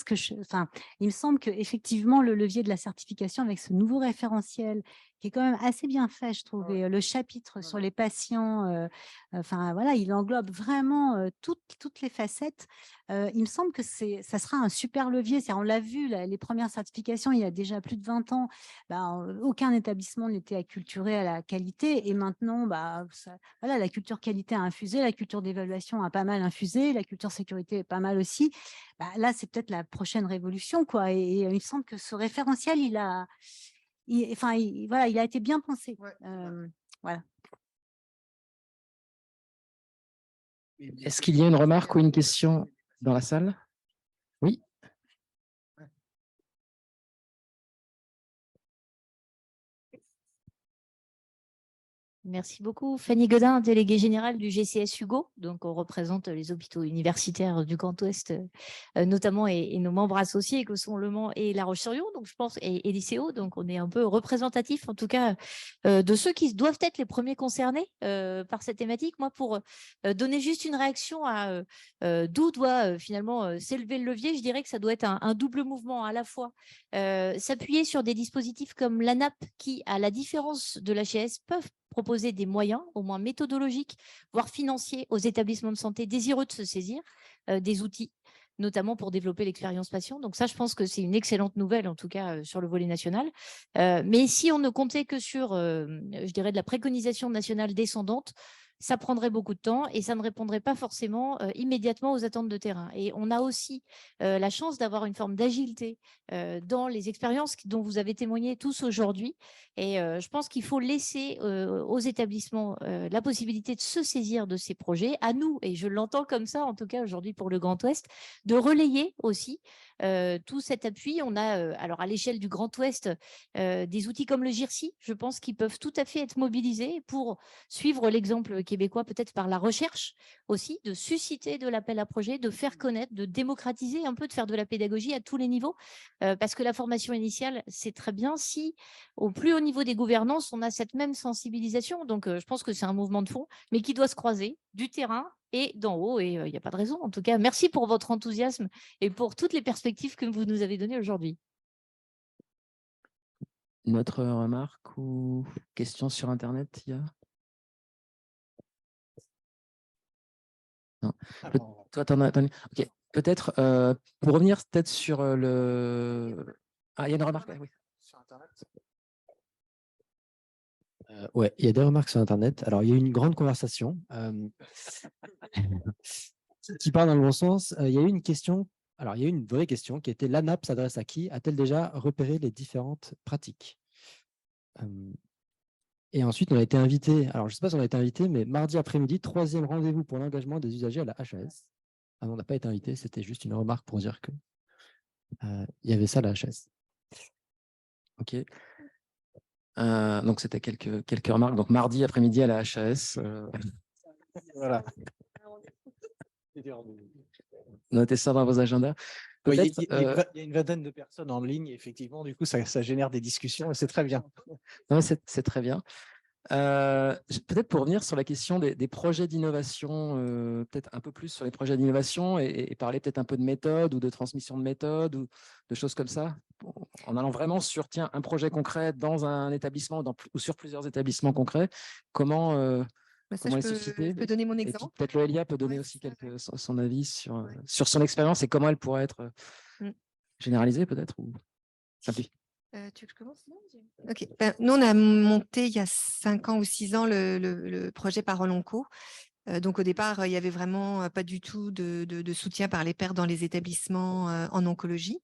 il me semble qu'effectivement, le levier de la certification avec ce nouveau référentiel, qui est quand même assez bien fait, je trouve, et le chapitre sur les patients, voilà, il englobe vraiment toutes les facettes. Il me semble que ça sera un super levier. On l'a vu, les premières certifications, il y a déjà plus de 20 ans, aucun établissement n'était acculturé à la qualité. Et maintenant, voilà, la culture qualité a infusé, la culture d'évaluation a pas mal infusé, la culture sécurité est pas mal aussi. Là, c'est peut-être la prochaine révolution, quoi. Et il me semble que ce référentiel, il a été bien pensé. Ouais. Voilà. Est-ce qu'il y a une remarque ou une question dans la salle? Oui. Merci beaucoup. Fanny Godin, déléguée générale du GCS Hugo. Donc, on représente les hôpitaux universitaires du Grand Ouest, notamment, et nos membres associés que sont Le Mans et La Roche-sur-Yon, donc je pense, et l'ICO. Donc, on est un peu représentatif, en tout cas, de ceux qui doivent être les premiers concernés par cette thématique. Moi, pour donner juste une réaction à d'où doit finalement s'élever le levier, je dirais que ça doit être un double mouvement, à la fois s'appuyer sur des dispositifs comme l'ANAP qui, à la différence de l'HAS, peuvent proposer des moyens, au moins méthodologiques, voire financiers, aux établissements de santé désireux de se saisir des outils, notamment pour développer l'expérience patient. Donc ça, je pense que c'est une excellente nouvelle, en tout cas sur le volet national. Mais si on ne comptait que sur, je dirais, de la préconisation nationale descendante, ça prendrait beaucoup de temps et ça ne répondrait pas forcément immédiatement aux attentes de terrain. Et on a aussi la chance d'avoir une forme d'agilité dans les expériences dont vous avez témoigné tous aujourd'hui. Et je pense qu'il faut laisser aux établissements la possibilité de se saisir de ces projets, à nous, et je l'entends comme ça, en tout cas aujourd'hui pour le Grand Ouest, de relayer aussi tout cet appui. On a, alors à l'échelle du Grand Ouest, des outils comme le GIRSI, je pense, qui peuvent tout à fait être mobilisés pour suivre l'exemple québécois, peut-être par la recherche aussi, de susciter de l'appel à projet, de faire connaître, de démocratiser un peu, de faire de la pédagogie à tous les niveaux, parce que la formation initiale, c'est très bien si, au plus haut niveau des gouvernances, on a cette même sensibilisation. Donc, je pense que c'est un mouvement de fond, mais qui doit se croiser du terrain et d'en haut, et il n'y a pas de raison. En tout cas, merci pour votre enthousiasme et pour toutes les perspectives que vous nous avez données aujourd'hui. Notre remarque ou question sur Internet, il y a? Non. Toi, t'en as. Ok. Peut-être pour revenir peut-être sur le. Ah, il y a une remarque. Oui. Sur Internet. Ouais, il y a des remarques sur Internet. Alors, il y a eu une grande conversation qui part dans le bon sens. Il y a eu une question. Alors, il y a eu une vraie question qui était: l'ANAP s'adresse à qui? A-t-elle déjà repéré les différentes pratiques? Et ensuite, on a été invité. Alors, je ne sais pas si on a été invité, mais mardi après-midi, 3e rendez-vous pour l'engagement des usagers à la HAS. Ah non, on n'a pas été invité. C'était juste une remarque pour dire que il y avait ça à la HAS. Ok. Donc, c'était quelques remarques. Donc, mardi après-midi à la HAS. Voilà. Notez ça dans vos agendas. Oui, Peut-être, il y a une vingtaine de personnes en ligne, effectivement. Du coup, ça génère des discussions et c'est très bien. non, c'est très bien. Peut-être pour revenir sur la question des projets d'innovation, peut-être un peu plus sur les projets d'innovation et parler peut-être un peu de méthode ou de transmission de méthode ou de choses comme ça, en allant vraiment sur un projet concret dans un établissement ou sur plusieurs établissements concrets, comment Ça, les je susciter. peux donner mon Et puis exemple. peut-être Loelia peut donner Ouais, aussi c'est ça, ouais. son avis sur son expérience et comment elle pourrait être Mm. généralisée peut-être ou simplifiée. Tu veux que je commence? Non, ok. Nous, on a monté il y a 5 ans ou 6 ans le projet Parole Onco. Donc, au départ, il n'y avait vraiment pas du tout de soutien par les pairs dans les établissements en oncologie.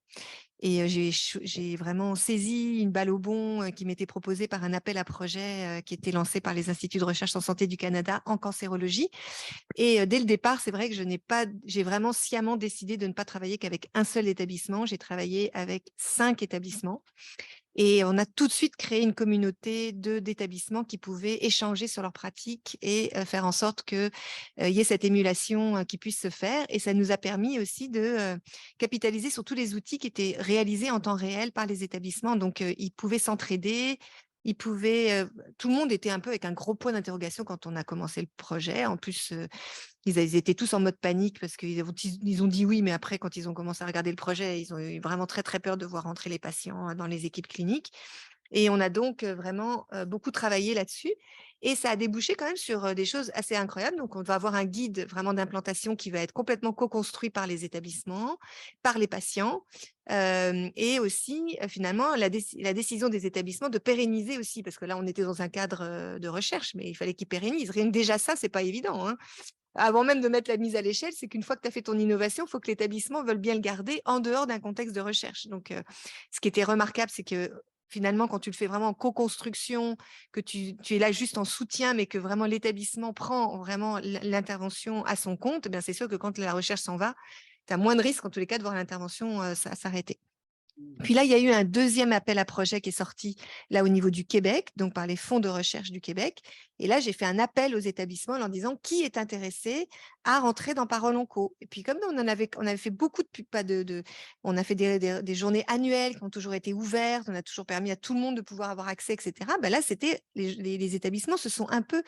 Et j'ai vraiment saisi une balle au bond qui m'était proposée par un appel à projet qui était lancé par les instituts de recherche en santé du Canada en cancérologie. Et dès le départ, c'est vrai que j'ai vraiment sciemment décidé de ne pas travailler qu'avec un seul établissement. J'ai travaillé avec 5 établissements. Et on a tout de suite créé une communauté d'établissements qui pouvaient échanger sur leurs pratiques et faire en sorte qu'il y ait cette émulation qui puisse se faire. Et ça nous a permis aussi de capitaliser sur tous les outils qui étaient réalisés en temps réel par les établissements. Donc, ils pouvaient s'entraider. Tout le monde était un peu avec un gros point d'interrogation quand on a commencé le projet. En plus, ils étaient tous en mode panique parce qu'ils ont dit oui, mais après, quand ils ont commencé à regarder le projet, ils ont eu vraiment très, très peur de voir rentrer les patients dans les équipes cliniques. Et on a donc vraiment beaucoup travaillé là-dessus. Et ça a débouché quand même sur des choses assez incroyables. Donc, on va avoir un guide vraiment d'implantation qui va être complètement co-construit par les établissements, par les patients. Et aussi, finalement, la décision des établissements de pérenniser aussi, parce que là, on était dans un cadre de recherche, mais il fallait qu'ils pérennisent. Rien que déjà ça, c'est pas évident, hein. Avant même de mettre la mise à l'échelle, c'est qu'une fois que tu as fait ton innovation, il faut que l'établissement veuille bien le garder en dehors d'un contexte de recherche. Donc, ce qui était remarquable, c'est que finalement, quand tu le fais vraiment en co-construction, que tu es là juste en soutien, mais que vraiment l'établissement prend vraiment l'intervention à son compte, eh bien c'est sûr que quand la recherche s'en va, tu as moins de risques en tous les cas de voir l'intervention s'arrêter. Puis là, il y a eu un deuxième appel à projet qui est sorti là au niveau du Québec, donc par les fonds de recherche du Québec. Et là, j'ai fait un appel aux établissements en leur disant qui est intéressé à rentrer dans Parole Onco. Et puis comme on avait fait beaucoup on a fait des journées annuelles qui ont toujours été ouvertes, on a toujours permis à tout le monde de pouvoir avoir accès, etc. Ben là, c'était les établissements se sont un peu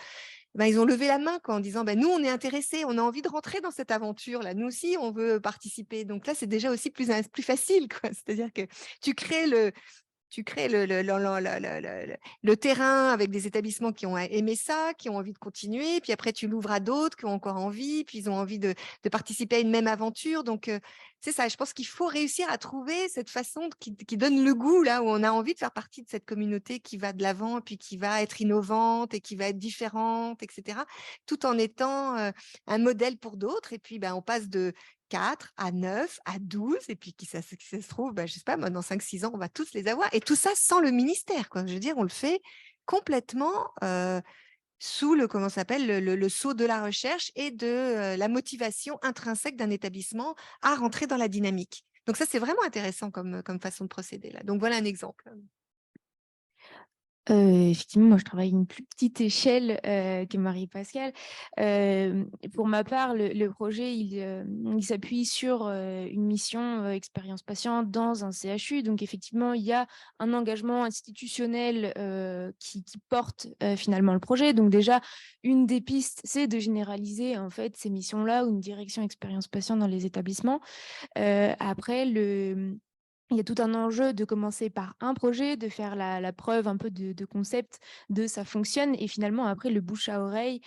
ils ont levé la main en disant nous, on est intéressés, on a envie de rentrer dans cette aventure-là. Nous aussi, on veut participer. Donc là, c'est déjà aussi plus facile. C'est-à-dire que tu crées le terrain avec des établissements qui ont aimé ça, qui ont envie de continuer. Puis après, tu l'ouvres à d'autres qui ont encore envie, puis ils ont envie de participer à une même aventure. Donc, c'est ça. Je pense qu'il faut réussir à trouver cette façon qui donne le goût, là où on a envie de faire partie de cette communauté qui va de l'avant, puis qui va être innovante et qui va être différente, etc. Tout en étant un modèle pour d'autres. Et puis, on passe de 4 à 9 à 12 et puis qui ça se trouve, je sais pas, moi, dans 5-6 ans, on va tous les avoir. Et tout ça sans le ministère, quoi. Je veux dire, on le fait complètement sous comment s'appelle, le sceau de la recherche et de la motivation intrinsèque d'un établissement à rentrer dans la dynamique. Donc ça, c'est vraiment intéressant comme façon de procéder là. Donc voilà un exemple. Effectivement, moi, je travaille à une plus petite échelle que Marie-Pascale. Pour ma part, le projet, il s'appuie sur une mission expérience patient dans un CHU. Donc, effectivement, il y a un engagement institutionnel qui porte finalement le projet. Donc, déjà, une des pistes, c'est de généraliser en fait ces missions-là ou une direction expérience patient dans les établissements. Après, il y a tout un enjeu de commencer par un projet, de faire la preuve un peu de concept, de ça fonctionne. Et finalement, après, le bouche à oreille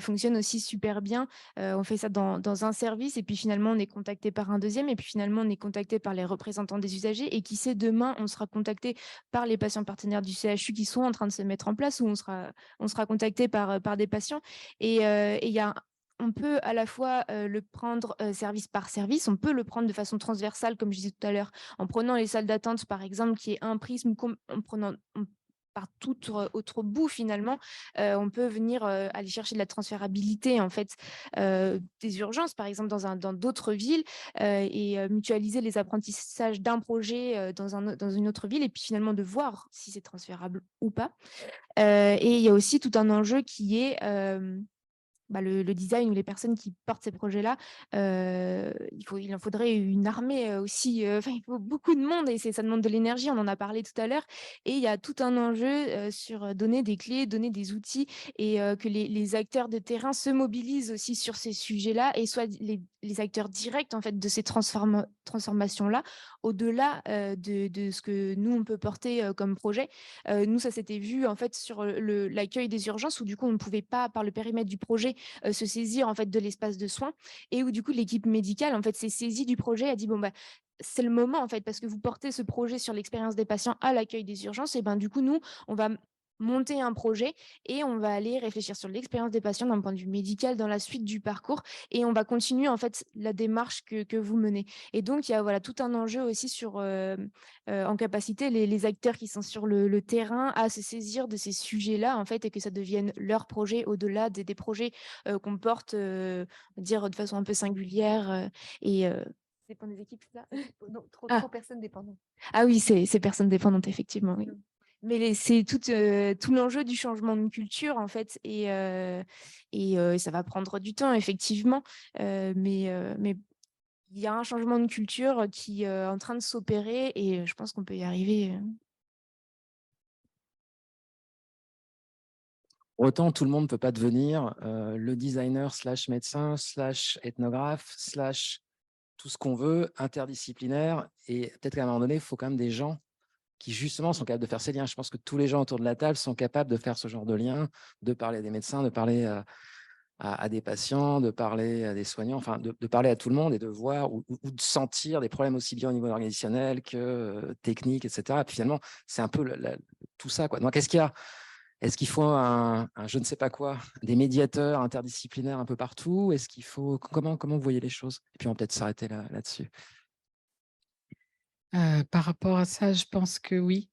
fonctionne aussi super bien. On fait ça dans un service et puis finalement, on est contacté par un deuxième et puis finalement, on est contacté par les représentants des usagers. Et qui sait, demain, on sera contacté par les patients partenaires du CHU qui sont en train de se mettre en place ou on sera contacté par des patients. Et il y a on peut à la fois le prendre service par service, on peut le prendre de façon transversale, comme je disais tout à l'heure, en prenant les salles d'attente, par exemple, qui est un prisme, par tout autre bout finalement. On peut venir aller chercher de la transférabilité en fait des urgences, par exemple dans d'autres villes et mutualiser les apprentissages d'un projet dans une autre ville et puis finalement de voir si c'est transférable ou pas. Et il y a aussi tout un enjeu qui est le design ou les personnes qui portent ces projets-là, il en faudrait une armée aussi. Enfin, il faut beaucoup de monde et ça demande de l'énergie. On en a parlé tout à l'heure. Et il y a tout un enjeu sur donner des clés, donner des outils et que les acteurs de terrain se mobilisent aussi sur ces sujets-là et soient les acteurs directs en fait de ces transformations-là, au-delà de ce que nous on peut porter comme projet. Nous, ça s'était vu en fait sur l'accueil des urgences où du coup on ne pouvait pas, par le périmètre du projet, se saisir en fait de l'espace de soins et où du coup l'équipe médicale en fait s'est saisie du projet, a dit bon bah c'est le moment en fait parce que vous portez ce projet sur l'expérience des patients à l'accueil des urgences et ben du coup nous on va monter un projet et on va aller réfléchir sur l'expérience des patients d'un point de vue médical dans la suite du parcours et on va continuer en fait la démarche que vous menez. Et donc il y a voilà tout un enjeu aussi sur en capacité les acteurs qui sont sur le terrain à se saisir de ces sujets-là en fait et que ça devienne leur projet au-delà des projets qu'on porte dire de façon un peu singulière et ça dépend des équipes, c'est ça? Non, trop Ah. personnes dépendantes. Ah oui, c'est personnes dépendantes, effectivement, oui. Mais c'est tout l'enjeu du changement de culture, en fait, et ça va prendre du temps, effectivement, mais il y a un changement de culture qui est en train de s'opérer et je pense qu'on peut y arriver. Autant tout le monde ne peut pas devenir le designer / médecin / ethnographe / tout ce qu'on veut, interdisciplinaire. Et peut-être qu'à un moment donné, il faut quand même des gens qui justement sont capables de faire ces liens. Je pense que tous les gens autour de la table sont capables de faire ce genre de lien, de parler à des médecins, de parler à des patients, de parler à des soignants, enfin de parler à tout le monde et de voir ou de sentir des problèmes aussi bien au niveau organisationnel que technique, etc. Et puis finalement, c'est un peu tout ça, quoi. Donc, est-ce qu'il faut je ne sais pas quoi, des médiateurs interdisciplinaires un peu partout? Est-ce qu'il faut comment vous voyez les choses? Et puis on va peut-être s'arrêter là-dessus. Par rapport à ça, je pense que oui,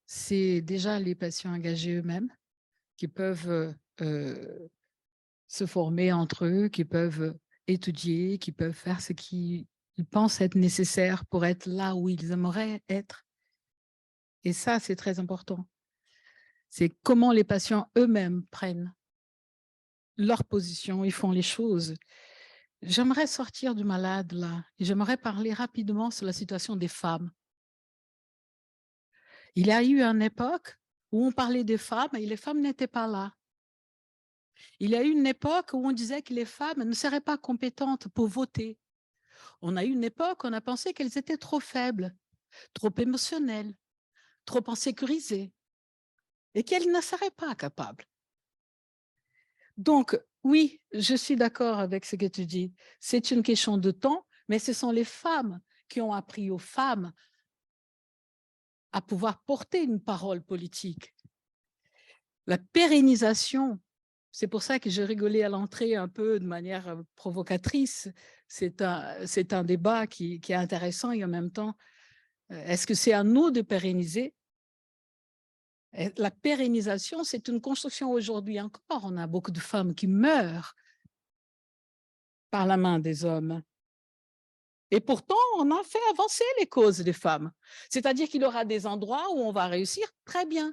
c'est déjà les patients engagés eux-mêmes qui peuvent se former entre eux, qui peuvent étudier, qui peuvent faire ce qu'ils pensent être nécessaire pour être là où ils aimeraient être. Et ça, c'est très important. C'est comment les patients eux-mêmes prennent leur position, ils font les choses. J'aimerais sortir du malade là et j'aimerais parler rapidement sur la situation des femmes. Il y a eu une époque où on parlait des femmes et les femmes n'étaient pas là. Il y a eu une époque où on disait que les femmes ne seraient pas compétentes pour voter. On a eu une époque où on a pensé qu'elles étaient trop faibles, trop émotionnelles, trop insécurisées et qu'elles ne seraient pas capables. Donc, oui, je suis d'accord avec ce que tu dis. C'est une question de temps, mais ce sont les femmes qui ont appris aux femmes à pouvoir porter une parole politique. La pérennisation, c'est pour ça que j'ai rigolé à l'entrée un peu de manière provocatrice. C'est un débat qui est intéressant et en même temps, est-ce que c'est à nous de pérenniser? La pérennisation, c'est une construction aujourd'hui encore. On a beaucoup de femmes qui meurent par la main des hommes. Et pourtant, on a fait avancer les causes des femmes. C'est-à-dire qu'il y aura des endroits où on va réussir très bien.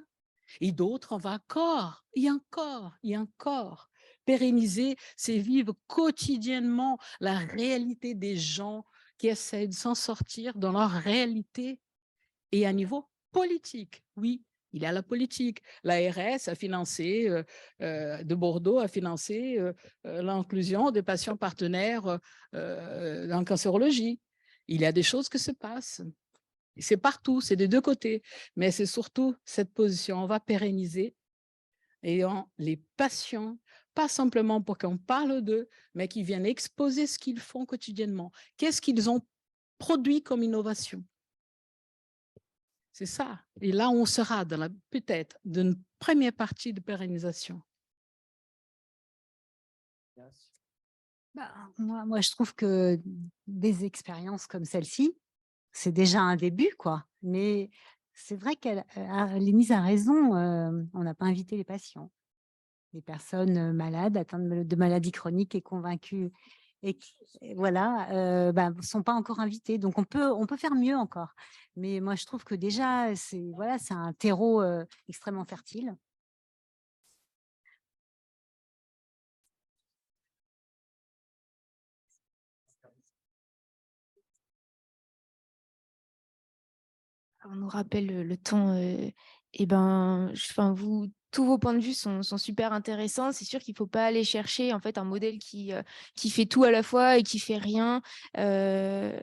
Et d'autres, on va encore, et encore pérenniser, c'est vivre quotidiennement la réalité des gens qui essaient de s'en sortir dans leur réalité et à niveau politique. Oui, il y a la politique. L'ARS a financé, de Bordeaux a financé l'inclusion des patients partenaires en cancérologie. Il y a des choses qui se passent. C'est partout, c'est des deux côtés, mais c'est surtout cette position. On va pérenniser ayant les patients, pas simplement pour qu'on parle d'eux, mais qui viennent exposer ce qu'ils font quotidiennement. Qu'est-ce qu'ils ont produit comme innovation? C'est ça. Et là, on sera dans peut-être d'une première partie de pérennisation. Moi, je trouve que des expériences comme celle-ci, c'est déjà un début, quoi. Mais c'est vrai Lénise a raison, on n'a pas invité les patients. Les personnes malades, atteintes de maladies chroniques et convaincues et qui voilà, ne sont pas encore invitées. Donc on peut faire mieux encore. Mais moi, je trouve que déjà, c'est un terreau extrêmement fertile. On nous rappelle le temps. Et ben, tous vos points de vue sont super intéressants. C'est sûr qu'il ne faut pas aller chercher en fait un modèle qui fait tout à la fois et qui fait rien. C'est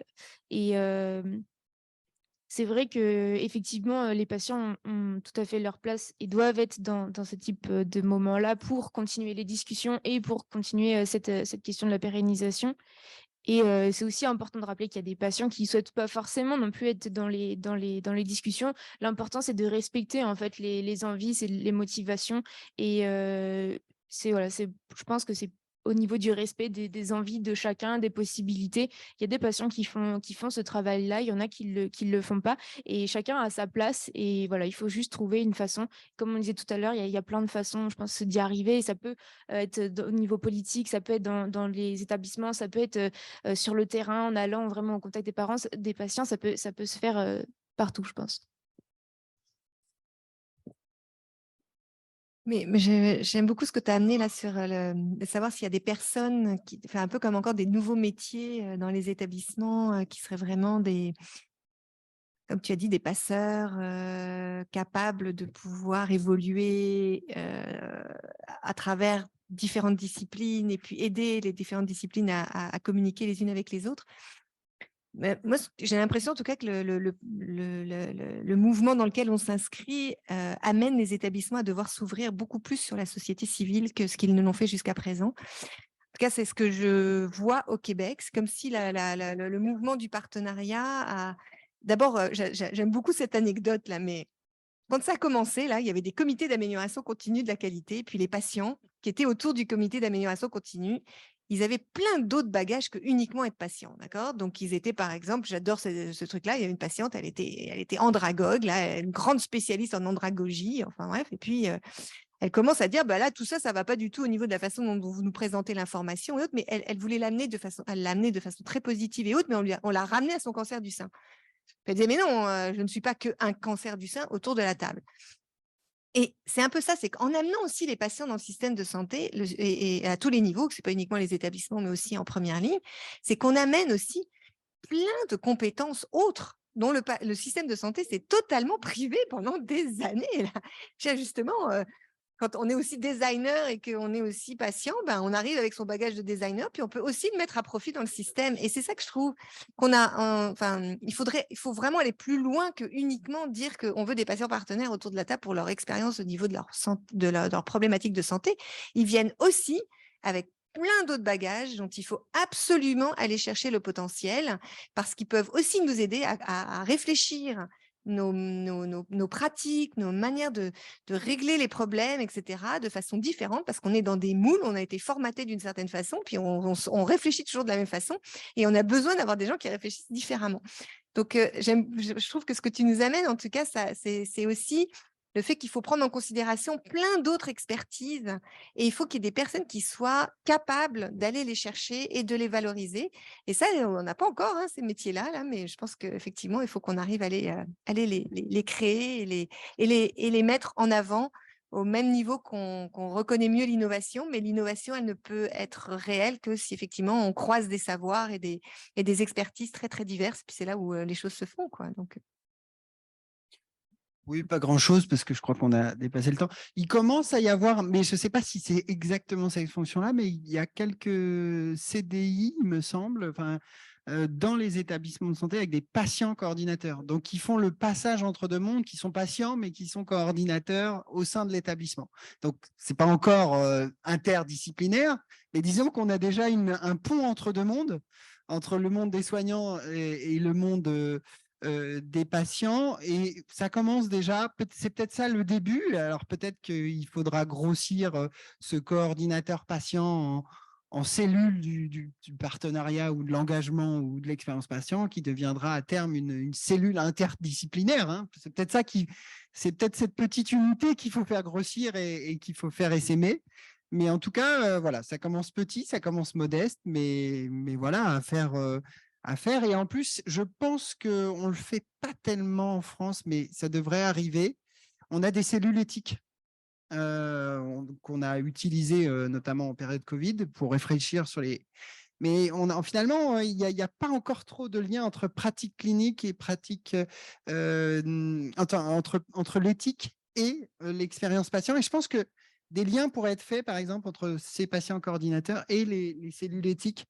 vrai que effectivement, les patients ont tout à fait leur place et doivent être dans ce type de moment-là pour continuer les discussions et pour continuer cette question de la pérennisation. Et c'est aussi important de rappeler qu'il y a des patients qui ne souhaitent pas forcément non plus être dans les discussions. L'important, c'est de respecter en fait les envies, c'est les motivations. Et je pense que c'est au niveau du respect des envies de chacun, des possibilités. Il y a des patients qui font ce travail-là, il y en a qui le font pas. Et chacun a sa place. Et voilà, il faut juste trouver une façon. Comme on disait tout à l'heure, il y a plein de façons, je pense, d'y arriver. Et ça peut être au niveau politique, ça peut être dans les établissements, ça peut être sur le terrain, en allant vraiment au contact des patients, ça peut se faire partout, je pense. Mais j'aime beaucoup ce que tu as amené là sur de savoir s'il y a des personnes qui, enfin, un peu comme encore des nouveaux métiers dans les établissements qui seraient vraiment comme tu as dit, des passeurs capables de pouvoir évoluer à travers différentes disciplines et puis aider les différentes disciplines à communiquer les unes avec les autres. Mais moi, j'ai l'impression en tout cas que le mouvement dans lequel on s'inscrit amène les établissements à devoir s'ouvrir beaucoup plus sur la société civile que ce qu'ils ne l'ont fait jusqu'à présent. En tout cas, c'est ce que je vois au Québec. C'est comme si le mouvement du partenariat a... D'abord, j'aime beaucoup cette anecdote-là, mais quand ça a commencé, là, il y avait des comités d'amélioration continue de la qualité, puis les patients qui étaient autour du comité d'amélioration continue, ils avaient plein d'autres bagages que uniquement être patient, d'accord? Donc, ils étaient, par exemple, j'adore ce truc-là, il y avait une patiente, elle était andragogue, là, une grande spécialiste en andragogie, enfin bref, et puis elle commence à dire, bah là, tout ça, ça ne va pas du tout au niveau de la façon dont vous nous présentez l'information et autres, mais elle voulait l'amener de façon très positive et autres, mais on l'a ramenée à son cancer du sein. Elle disait, mais non, je ne suis pas qu'un cancer du sein autour de la table. Et c'est un peu ça, c'est qu'en amenant aussi les patients dans le système de santé, et à tous les niveaux, que ce n'est pas uniquement les établissements, mais aussi en première ligne, c'est qu'on amène aussi plein de compétences autres dont le système de santé s'est totalement privé pendant des années. Là. Justement, quand on est aussi designer et qu'on est aussi patient, ben, on arrive avec son bagage de designer, puis on peut aussi le mettre à profit dans le système. Et c'est ça que je trouve qu'on a. Il faut vraiment aller plus loin que uniquement dire qu'on veut des patients partenaires autour de la table pour leur expérience au niveau de leur problématique de santé. Ils viennent aussi avec plein d'autres bagages dont il faut absolument aller chercher le potentiel parce qu'ils peuvent aussi nous aider à réfléchir nos pratiques, nos manières de régler les problèmes, etc., de façon différente, parce qu'on est dans des moules, on a été formaté d'une certaine façon, puis on réfléchit toujours de la même façon, et on a besoin d'avoir des gens qui réfléchissent différemment. Donc, je trouve que ce que tu nous amènes, en tout cas, c'est aussi le fait qu'il faut prendre en considération plein d'autres expertises, et il faut qu'il y ait des personnes qui soient capables d'aller les chercher et de les valoriser. Et ça, on n'a pas encore ces métiers-là, là, mais je pense qu'effectivement, il faut qu'on arrive à aller les créer et les mettre en avant au même niveau qu'on reconnaît mieux l'innovation. Mais l'innovation, elle ne peut être réelle que si effectivement on croise des savoirs et des expertises très, très diverses. Puis c'est là où les choses se font, quoi. Donc... Oui, pas grand-chose parce que je crois qu'on a dépassé le temps. Il commence à y avoir, mais je ne sais pas si c'est exactement cette fonction-là, mais il y a quelques CDI, il me semble, dans les établissements de santé avec des patients coordinateurs. Donc, ils font le passage entre deux mondes, qui sont patients, mais qui sont coordinateurs au sein de l'établissement. Donc, ce n'est pas encore interdisciplinaire, mais disons qu'on a déjà un pont entre deux mondes, entre le monde des soignants et le monde... des patients, et ça commence déjà, c'est peut-être ça le début. Alors peut-être qu'il faudra grossir ce coordinateur patient en cellule du partenariat ou de l'engagement ou de l'expérience patient qui deviendra à terme une cellule interdisciplinaire, hein. C'est peut-être ça c'est peut-être cette petite unité qu'il faut faire grossir et qu'il faut faire essaimer. Mais en tout cas, voilà, ça commence petit, ça commence modeste, mais voilà, à faire. Et en plus, je pense qu'on ne le fait pas tellement en France, mais ça devrait arriver. On a des cellules éthiques qu'on a utilisées notamment en période Covid pour réfléchir sur les… Mais finalement, il n'y a pas encore trop de lien entre pratique clinique et pratique… entre l'éthique et l'expérience patient. Et je pense que des liens pourraient être faits, par exemple, entre ces patients coordinateurs et les cellules éthiques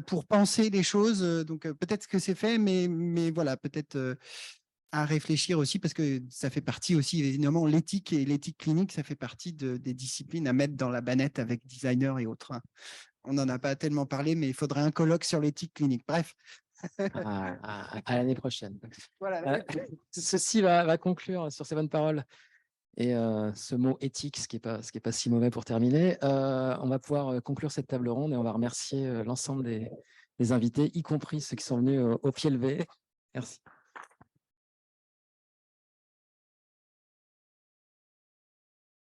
pour penser les choses. Donc, peut-être que c'est fait, mais voilà, peut-être à réfléchir aussi, parce que ça fait partie aussi, évidemment, l'éthique et l'éthique clinique, ça fait partie des disciplines à mettre dans la banette avec designers et autres, hein. On n'en a pas tellement parlé, mais il faudrait un colloque sur l'éthique clinique. Bref. À l'année prochaine. Voilà. Ceci va conclure sur ces bonnes paroles. Et ce mot éthique, ce qui est pas si mauvais pour terminer, on va pouvoir conclure cette table ronde et on va remercier l'ensemble des invités, y compris ceux qui sont venus au pied levé. Merci.